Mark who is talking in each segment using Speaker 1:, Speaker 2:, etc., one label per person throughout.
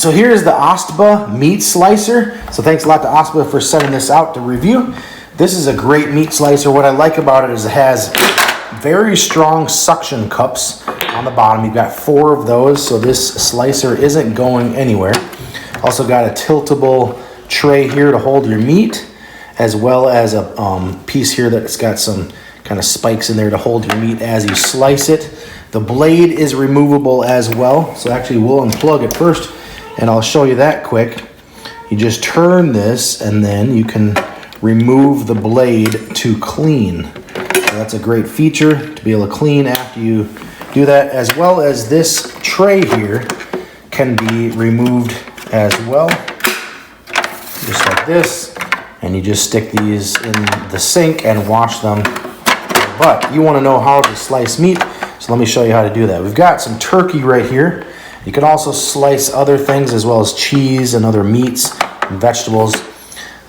Speaker 1: So here's the Ostba meat slicer. So thanks a lot to Ostba for sending this out to review. This is a great meat slicer. What I like about it is it has very strong suction cups on the bottom. You've got 4 of those, so this slicer isn't going anywhere. Also got a tiltable tray here to hold your meat, as well as a piece here that's got some kind of spikes in there to hold your meat as you slice it. The blade is removable as well, so actually we'll unplug it first and I'll show you that quick. You just turn this and then you can remove the blade to clean. So that's a great feature to be able to clean after you do that, as well as this tray here can be removed as well, just like this, and you just stick these in the sink and wash them. But you want to know how to slice meat, so let me show you how to do that. We've got some turkey right here. You can also slice other things as well as cheese and other meats and vegetables,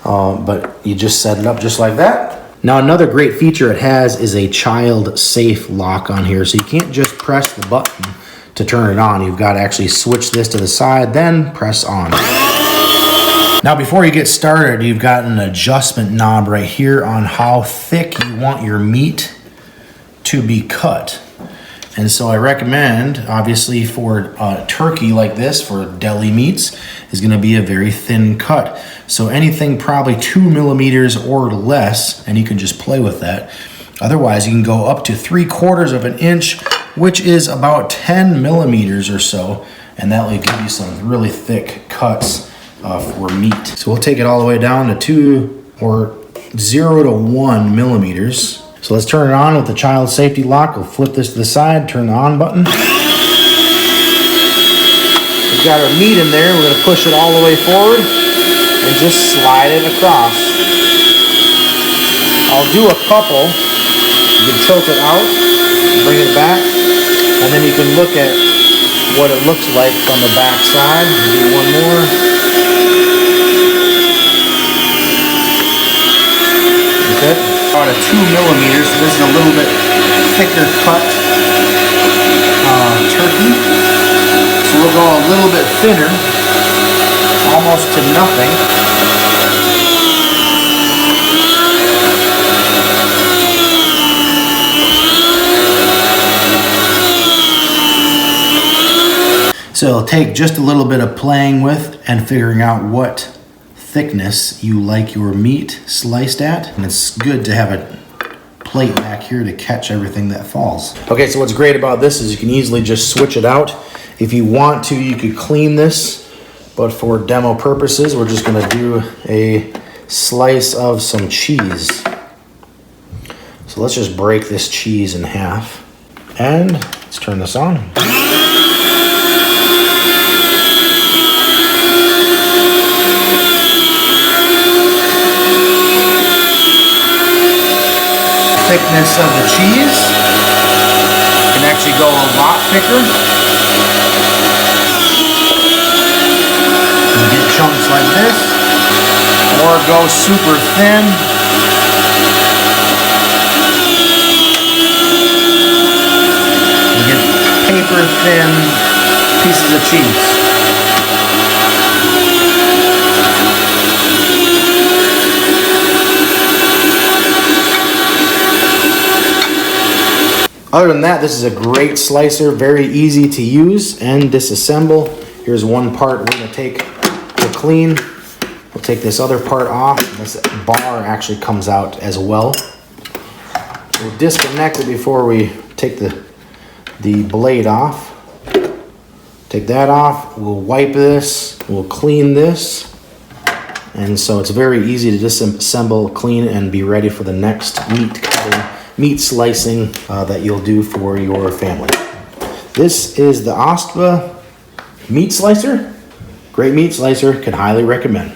Speaker 1: but you just set it up just like that. Now another great feature it has is a child safe lock on here, so you can't just press the button to turn it on. You've got to actually switch this to the side, then press on. Now before you get started, you've got an adjustment knob right here on how thick you want your meat to be cut. And so I recommend, obviously for turkey like this, for deli meats, is gonna be a very thin cut. So anything probably 2 millimeters or less, and you can just play with that. Otherwise, you can go up to 3/4 of an inch, which is about 10 millimeters or so, and that will give you some really thick cuts for meat. So we'll take it all the way down to 2 or 0 to 1 millimeters. So let's turn it on with the child safety lock. We'll flip this to the side, turn the on button. We've got our meat in there. We're gonna push it all the way forward and just slide it across. I'll do a couple. You can tilt it out, bring it back, and then you can look at what it looks like from the back side. We'll do one more. Okay. About a 2 millimeters, so this is a little bit thicker cut turkey. So we'll go a little bit thinner, almost to nothing. So it'll take just a little bit of playing with and figuring out what thickness you like your meat sliced at, and it's good to have a plate back here to catch everything that falls. Okay, so what's great about this is you can easily just switch it out. If you want to, you could clean this, but for demo purposes, we're just gonna do a slice of some cheese. So let's just break this cheese in half, and let's turn this on. Thickness of the cheese can actually go a lot thicker. You get chunks like this, or go super thin. You get paper thin pieces of cheese. Other than that, this is a great slicer, very easy to use and disassemble. Here's one part we're gonna take to clean. We'll take this other part off. This bar actually comes out as well. We'll disconnect it before we take the blade off. Take that off, we'll wipe this, we'll clean this. And so it's very easy to disassemble, clean, and be ready for the next meat slicing that you'll do for your family. This is the Ostba meat slicer. Great meat slicer, can highly recommend.